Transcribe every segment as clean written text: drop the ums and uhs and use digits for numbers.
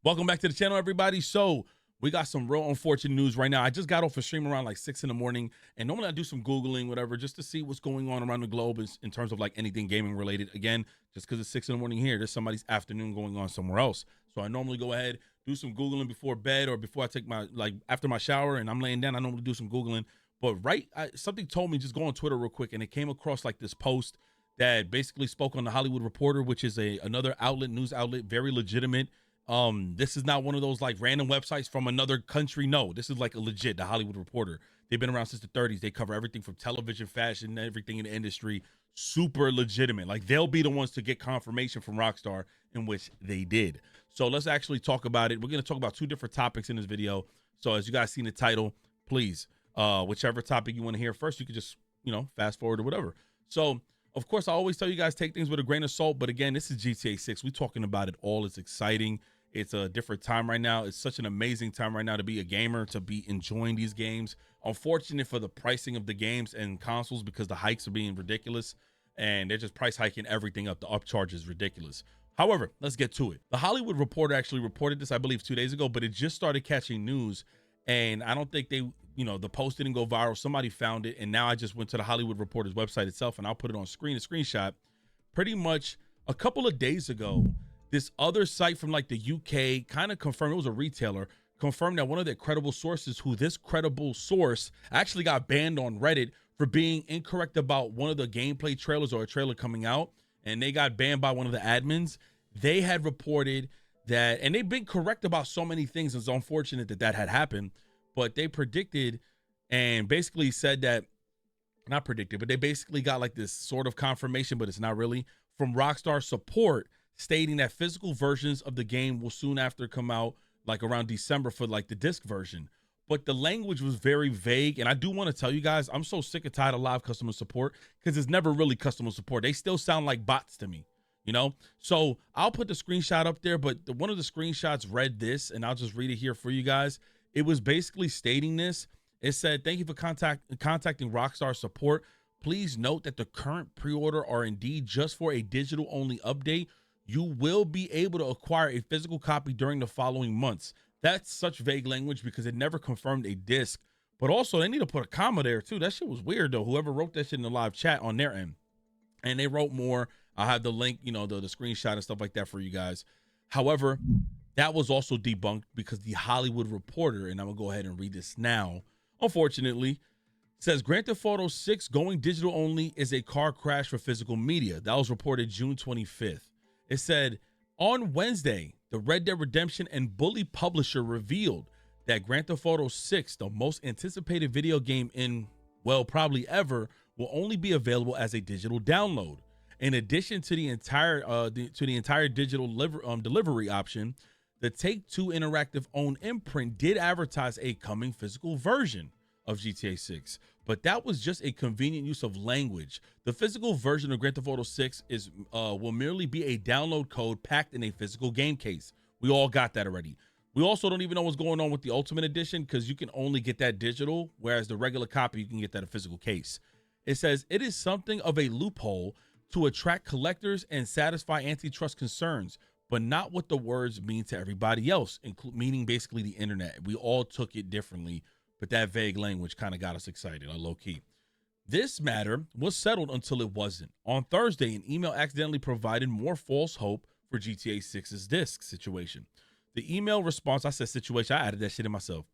Welcome back to the channel, everybody. So we got some real unfortunate news right now. I just got off a stream around like 6 in the morning, and normally I do some Googling, whatever, just to see what's going on around the globe in terms of like anything gaming related. Again, just because it's 6 in the morning here, there's somebody's afternoon going on somewhere else. So I normally go ahead, do some Googling before bed or before I take my, like after my shower and I'm laying down, I normally do some Googling. But something told me just go on Twitter real quick, and it came across like this post that basically spoke on the Hollywood Reporter, which is another outlet, news outlet, very legitimate. This is not one of those like random websites from another country. No, this is like a legit, the Hollywood Reporter. They've been around since the 30s. They cover everything from television, fashion, everything in the industry. Super legitimate. Like they'll be the ones to get confirmation from Rockstar, in which they did. So let's actually talk about it. We're going to talk about two different topics in this video. So as you guys see in the title, please, whichever topic you want to hear first, you can just, fast forward or whatever. So of course, I always tell you guys, take things with a grain of salt. But again, this is GTA 6. We're talking about it all. It's exciting. It's a different time right now. It's such an amazing time right now to be a gamer, to be enjoying these games. Unfortunate for the pricing of the games and consoles because the hikes are being ridiculous and they're just price hiking everything up. The upcharge is ridiculous. However, let's get to it. The Hollywood Reporter actually reported this, I believe, 2 days ago, but it just started catching news. And I don't think they, the post didn't go viral. Somebody found it. And now I just went to the Hollywood Reporter's website itself and I'll put it on screen, a screenshot. Pretty much a couple of days ago, this other site from like the UK kind of confirmed, it was a retailer, confirmed that one of their credible sources, who this credible source actually got banned on Reddit for being incorrect about one of the gameplay trailers or a trailer coming out. And they got banned by one of the admins. They had reported that, and they've been correct about so many things. It's unfortunate that that had happened, but they predicted and basically said that, not predicted, but they basically got like this sort of confirmation, but it's not really, from Rockstar support, stating that physical versions of the game will soon after come out, like around December for like the disc version. But the language was very vague. And I do want to tell you guys, I'm so sick and tired of live customer support because it's never really customer support. They still sound like bots to me, So I'll put the screenshot up there, but one of the screenshots read this, and I'll just read it here for you guys. It was basically stating this. It said, "Thank you for contacting Rockstar support. Please note that the current pre-order are indeed just for a digital only update. You will be able to acquire a physical copy during the following months." That's such vague language because it never confirmed a disc. But also, they need to put a comma there too. That shit was weird though. Whoever wrote that shit in the live chat on their end. And they wrote more. I'll have the link, the screenshot and stuff like that for you guys. However, that was also debunked because the Hollywood Reporter, and I'm gonna go ahead and read this now, unfortunately, says Grand Theft Auto 6 going digital only is a car crash for physical media. That was reported June 25th. It said, on Wednesday, the Red Dead Redemption and Bully publisher revealed that Grand Theft Auto 6, the most anticipated video game in, well, probably ever, will only be available as a digital download. In addition to the entire digital delivery option, the Take-Two Interactive owned imprint did advertise a coming physical version of GTA 6, but that was just a convenient use of language. The physical version of Grand Theft Auto 6 will merely be a download code packed in a physical game case. We all got that already. We also don't even know what's going on with the Ultimate Edition because you can only get that digital, whereas the regular copy, you can get that in a physical case. It says it is something of a loophole to attract collectors and satisfy antitrust concerns, but not what the words mean to everybody else, meaning basically the internet. We all took it differently, but that vague language kind of got us excited, low key. This matter was settled until it wasn't. On Thursday, an email accidentally provided more false hope for GTA 6's disc situation. The email response, I said situation, I added that shit in myself.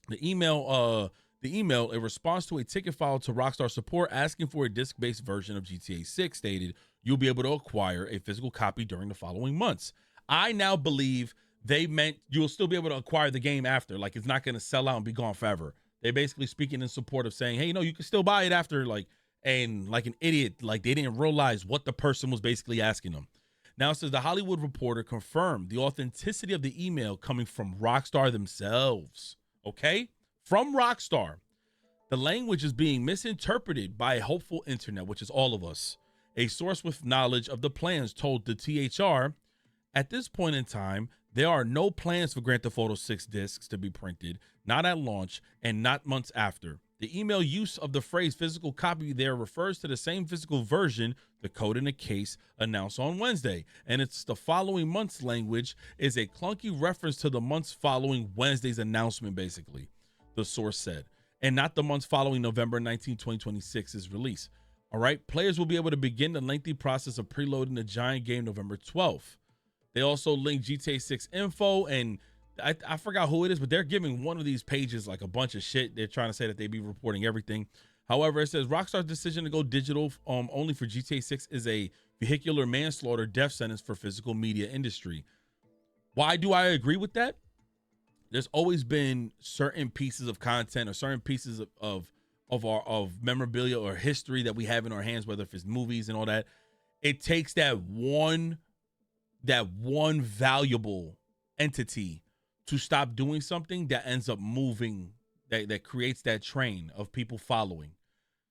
The email, in response to a ticket file to Rockstar support asking for a disc-based version of GTA 6, stated, "You'll be able to acquire a physical copy during the following months." I now believe they meant you'll still be able to acquire the game after. Like, it's not going to sell out and be gone forever. They're basically speaking in support of saying, hey, you can still buy it after, and like an idiot, like they didn't realize what the person was basically asking them. Now it says the Hollywood Reporter confirmed the authenticity of the email coming from Rockstar themselves. Okay? From Rockstar. The language is being misinterpreted by a hopeful internet, which is all of us. A source with knowledge of the plans told the THR, at this point in time, there are no plans for Grand Theft Auto 6 discs to be printed, not at launch and not months after. The email use of the phrase physical copy there refers to the same physical version, the code in the case, announced on Wednesday. And it's the following month's language is a clunky reference to the months following Wednesday's announcement, basically, the source said, and not the months following November 19, 2026's release. All right, players will be able to begin the lengthy process of preloading the giant game November 12th. They also link GTA 6 info, and I forgot who it is, but they're giving one of these pages like a bunch of shit. They're trying to say that they be reporting everything. However, it says Rockstar's decision to go digital only for GTA 6 is a vehicular manslaughter death sentence for physical media industry. Why do I agree with that? There's always been certain pieces of content or certain pieces of memorabilia or history that we have in our hands, whether if it's movies and all that. It takes that one valuable entity to stop doing something that ends up moving, that creates that train of people following.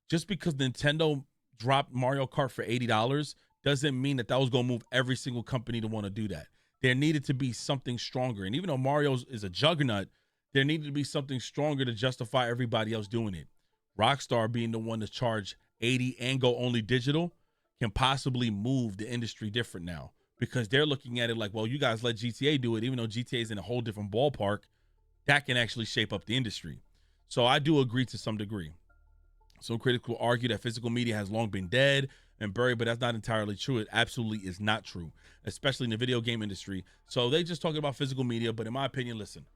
Just because Nintendo dropped Mario Kart for $80 doesn't mean that was going to move every single company to want to do that. There needed to be something stronger. And even though Mario is a juggernaut, there needed to be something stronger to justify everybody else doing it. Rockstar being the one to charge $80 and go only digital can possibly move the industry different now, because they're looking at it like, well, you guys let GTA do it, even though GTA is in a whole different ballpark. That can actually shape up the industry. So I do agree to some degree. Some critics will argue that physical media has long been dead and buried, but that's not entirely true. It absolutely is not true, especially in the video game industry. So they just talking about physical media, but in my opinion, listen,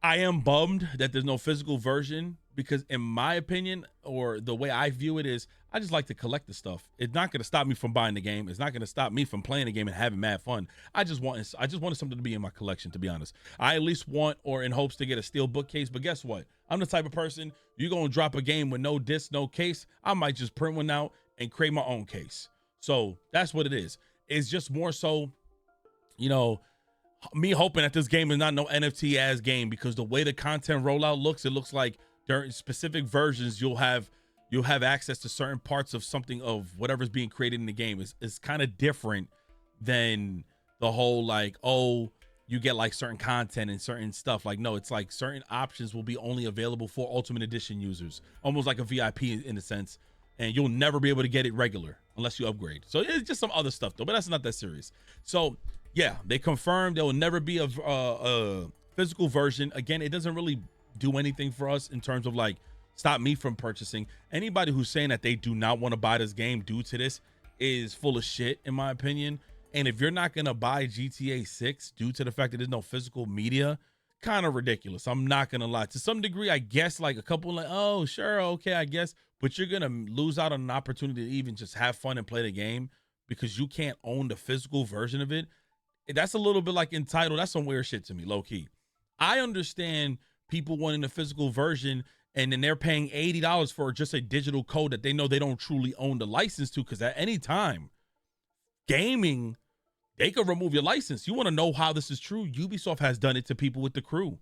I am bummed that there's no physical version, because in my opinion, or the way I view it, is I just like to collect the stuff. It's not going to stop me from buying the game. It's not going to stop me from playing the game and having mad fun. I just wanted something to be in my collection, to be honest. I at least want, or in hopes, to get a steel bookcase. But guess what? I'm the type of person, you're going to drop a game with no disc, no case, I might just print one out and create my own case. So that's what it is. It's just more so, me hoping that this game is not no NFT ass game, because the way the content rollout looks, it looks like during specific versions you'll have access to certain parts of something, of whatever's being created in the game. It's kind of different than the whole like, oh, you get like certain content and certain stuff. Like, no, it's like certain options will be only available for Ultimate Edition users, almost like a VIP in a sense, and you'll never be able to get it regular unless you upgrade. So it's just some other stuff though, but that's not that serious. So yeah, they confirmed there will never be a physical version. Again, it doesn't really do anything for us in terms of like stop me from purchasing. Anybody who's saying that they do not want to buy this game due to this is full of shit, in my opinion. And if you're not going to buy GTA 6 due to the fact that there's no physical media, kind of ridiculous. I'm not going to lie. To some degree, I guess, like a couple like, oh, sure, okay, I guess. But you're going to lose out on an opportunity to even just have fun and play the game because you can't own the physical version of it. That's a little bit like entitled. That's some weird shit to me, low key. I understand people wanting the physical version, and then they're paying $80 for just a digital code that they know they don't truly own the license to, because at any time, gaming, they could remove your license. You want to know how this is true? Ubisoft has done it to people with The Crew.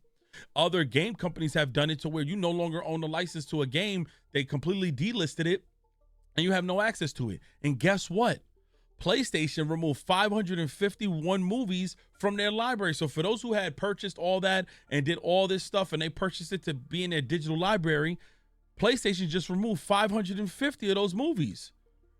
Other game companies have done it to where you no longer own the license to a game. They completely delisted it, and you have no access to it. And guess what? PlayStation removed 551 movies from their library. So for those who had purchased all that and did all this stuff and they purchased it to be in their digital library, PlayStation just removed 550 of those movies.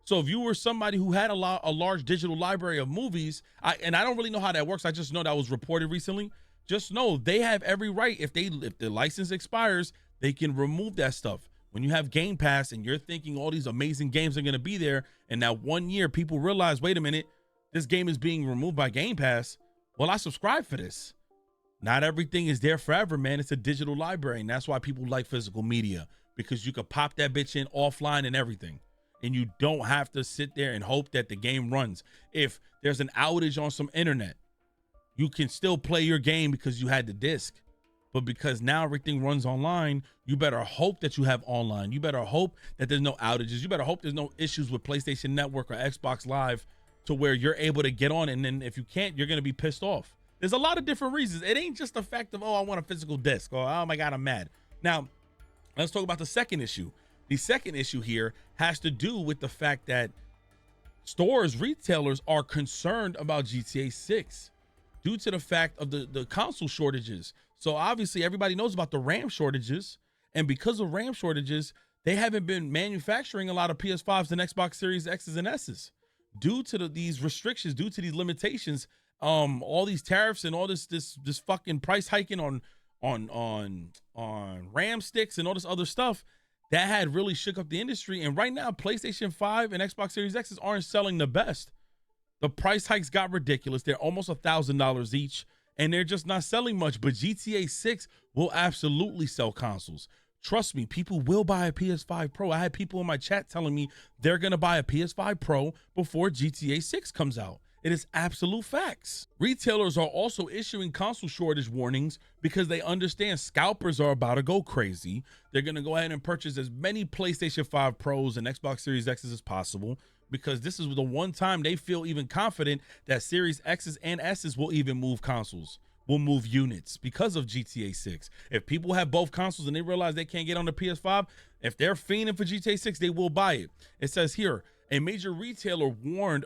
So if you were somebody who had a large digital library of movies, I don't really know how that works. I just know that was reported recently. Just know they have every right. If the license expires, they can remove that stuff. When you have Game Pass and you're thinking all these amazing games are going to be there, and now 1 year people realize, wait a minute, this game is being removed by Game Pass. Well, I subscribe for this. Not everything is there forever, man. It's a digital library, and that's why people like physical media, because you could pop that bitch in offline and everything, and you don't have to sit there and hope that the game runs. If there's an outage on some internet, you can still play your game because you had the disc. But because now everything runs online, you better hope that you have online. You better hope that there's no outages. You better hope there's no issues with PlayStation Network or Xbox Live to where you're able to get on. And then if you can't, you're going to be pissed off. There's a lot of different reasons. It ain't just the fact of, oh, I want a physical disc, or oh my God, I'm mad. Now, let's talk about the second issue. The second issue here has to do with the fact that stores, retailers are concerned about GTA 6 due to the fact of the console shortages. So obviously everybody knows about the RAM shortages, And because of RAM shortages, they haven't been manufacturing a lot of PS5s and Xbox Series X's and S's due to these restrictions, due to these limitations, all these tariffs and all this fucking price hiking on RAM sticks and all this other stuff that had really shook up the industry. And right now, PlayStation 5 and Xbox Series X's aren't selling the best. The price hikes got ridiculous. They're almost $1,000 each, and they're just not selling much. But GTA 6 will absolutely sell consoles. Trust me, people will buy a PS5 Pro. I had people in my chat telling me they're going to buy a PS5 Pro before GTA 6 comes out. It is absolute facts. Retailers are also issuing console shortage warnings because they understand scalpers are about to go crazy. They're going to go ahead and purchase as many PlayStation 5 Pros and Xbox Series X's as possible, because this is the one time they feel even confident that Series X's and S's will even move consoles, will move units because of GTA 6. If people have both consoles and they realize they can't get on the PS5, if they're fiending for GTA 6, they will buy it. It says here, a major retailer warned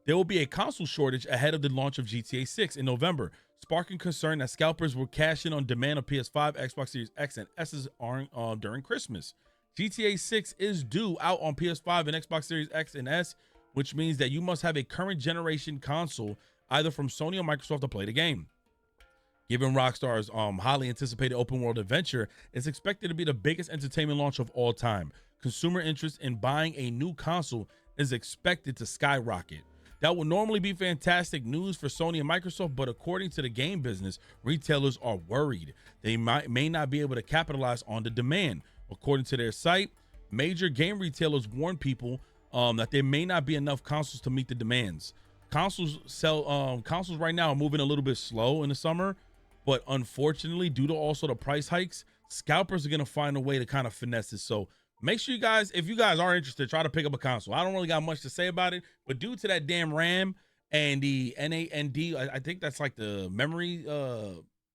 there will be a console shortage ahead of the launch of GTA 6 in November, sparking concern that scalpers will cash in on demand of PS5, Xbox Series X, and S's during Christmas. GTA 6 is due out on PS5 and Xbox Series X and S, which means that you must have a current generation console, either from Sony or Microsoft, to play the game. Given Rockstar's highly anticipated open world adventure, it's expected to be the biggest entertainment launch of all time. Consumer interest in buying a new console is expected to skyrocket. That would normally be fantastic news for Sony and Microsoft, but according to the game business, retailers are worried they may not be able to capitalize on the demand. According to their site, major game retailers warn people that there may not be enough consoles to meet the demands. Consoles right now are moving a little bit slow in the summer, but unfortunately, due to also the price hikes, scalpers are going to find a way to kind of finesse it. So make sure you guys, if you guys are interested, try to pick up a console. I don't really got much to say about it, but due to that damn RAM and the NAND, I think that's like the memory,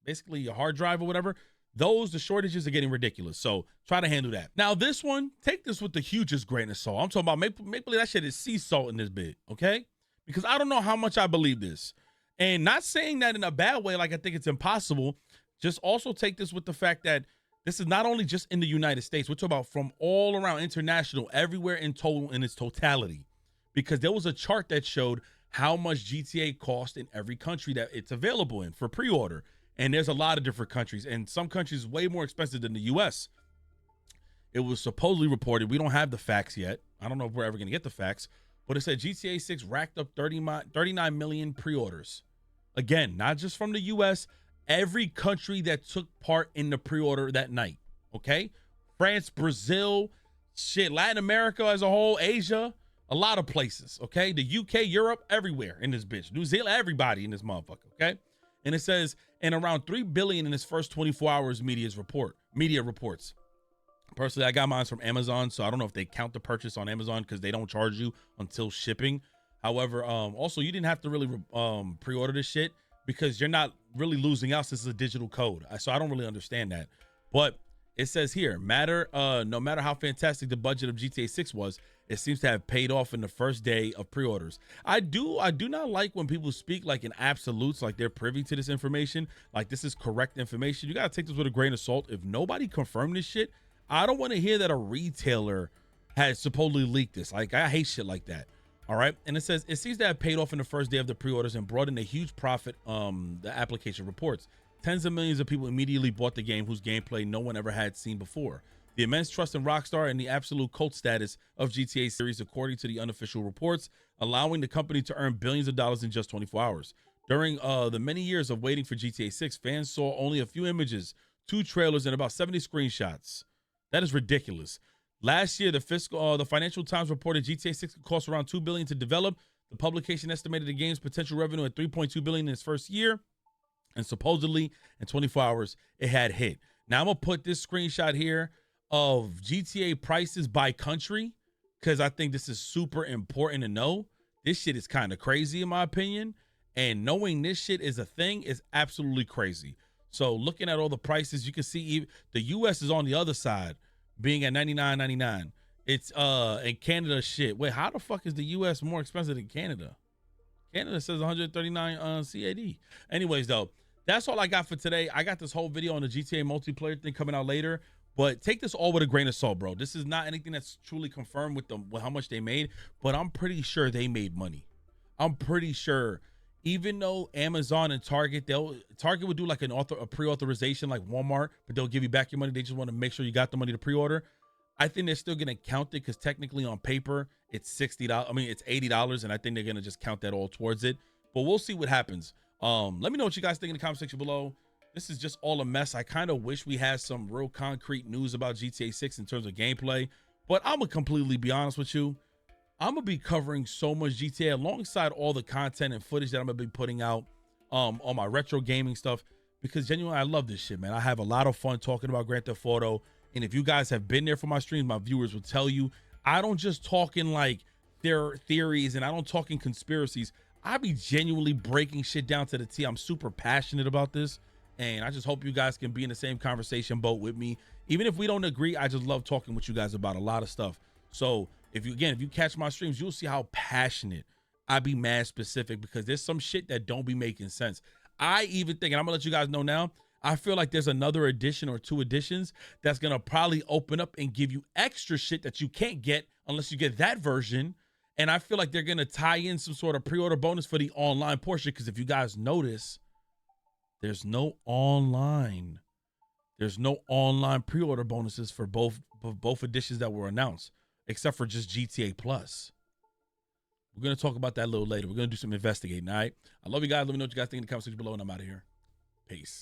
basically a hard drive or whatever, the shortages are getting ridiculous. So try to handle that. Now this one, take this with the hugest grain of salt. I'm talking about make believe that shit is sea salt in this bit, okay? Because I don't know how much I believe this. And not saying that in a bad way, like I think it's impossible. Just also take this with the fact that this is not only just in the United States. We're talking about from all around, international, everywhere in total, in its totality. Because there was a chart that showed how much GTA cost in every country that it's available in for pre-order. And there's a lot of different countries, and some countries way more expensive than the US. It was supposedly reported, we don't have the facts yet. I don't know if we're ever going to get the facts, but it said GTA 6 racked up 39 million pre-orders. Again, not just from the US, every country that took part in the pre-order that night, okay? France, Brazil, shit, Latin America as a whole, Asia, a lot of places, okay? The UK, Europe, everywhere in this bitch. New Zealand, everybody in this motherfucker, okay? And it says, and around 3 billion in its first 24 hours, media reports. Personally, I got mine from Amazon, so I don't know if they count the purchase on Amazon because they don't charge you until shipping. However, also you didn't have to really pre-order this shit because you're not really losing out since it's a digital code. So I don't really understand that. But it says here, no matter how fantastic the budget of GTA 6 was, it seems to have paid off in the first day of pre-orders. I do not like when people speak like in absolutes, like they're privy to this information, like this is correct information. You got to take this with a grain of salt. If nobody confirmed this shit, I don't want to hear that a retailer has supposedly leaked this. Like, I hate shit like that. All right. And it says it seems to have paid off in the first day of the pre-orders and brought in a huge profit. The application reports tens of millions of people immediately bought the game, whose gameplay no one ever had seen before. The immense trust in Rockstar and the absolute cult status of GTA series, according to the unofficial reports, allowing the company to earn billions of dollars in just 24 hours. During the many years of waiting for GTA 6, fans saw only a few images, 2 trailers, and about 70 screenshots. That is ridiculous. Last year, the Financial Times reported GTA 6 could cost around $2 billion to develop. The publication estimated the game's potential revenue at $3.2 billion in its first year, and supposedly in 24 hours, it had hit. Now I'm gonna put this screenshot here of GTA prices by country because I think this is super important to know. This shit is kind of crazy in my opinion, and knowing this shit is a thing is absolutely crazy. So looking at all the prices, you can see the US is on the other side, being at $99.99. It's in Canada shit. Wait, how the fuck is the US more expensive than Canada? Canada says 139 CAD. Anyways, though, that's all I got for today. I got this whole video on the GTA multiplayer thing coming out later. But take this all with a grain of salt, bro. This is not anything that's truly confirmed with them, with how much they made, but I'm pretty sure they made money. I'm pretty sure, even though Amazon and Target would do like a pre-authorization like Walmart, but they'll give you back your money. They just want to make sure you got the money to pre-order. I think they're still gonna count it because technically on paper it's $60. I mean it's $80, and I think they're gonna just count that all towards it. But we'll see what happens. Let me know what you guys think in the comment section below. This is just all a mess. I kind of wish we had some real concrete news about GTA 6 in terms of gameplay, but I'm gonna completely be honest with you. I'm gonna be covering so much GTA alongside all the content and footage that I'm gonna be putting out on my retro gaming stuff, because genuinely I love this shit, man. I have a lot of fun talking about Grand Theft Auto, and if you guys have been there for my streams, my viewers will tell you I don't just talk in like their theories, and I don't talk in conspiracies. I be genuinely breaking shit down to the T. I'm super passionate about this, and I just hope you guys can be in the same conversation boat with me. Even if we don't agree, I just love talking with you guys about a lot of stuff. So if you catch my streams, you'll see how passionate I be, mad specific, because there's some shit that don't be making sense. I even think, and I'm gonna let you guys know now, I feel like there's another edition or 2 editions that's gonna probably open up and give you extra shit that you can't get unless you get that version. And I feel like they're gonna tie in some sort of pre-order bonus for the online portion, because if you guys notice, there's no online pre-order bonuses for both editions that were announced, except for just GTA Plus. We're going to talk about that a little later. We're going to do some investigating, all right? I love you guys. Let me know what you guys think in the comment section below, and I'm out of here. Peace.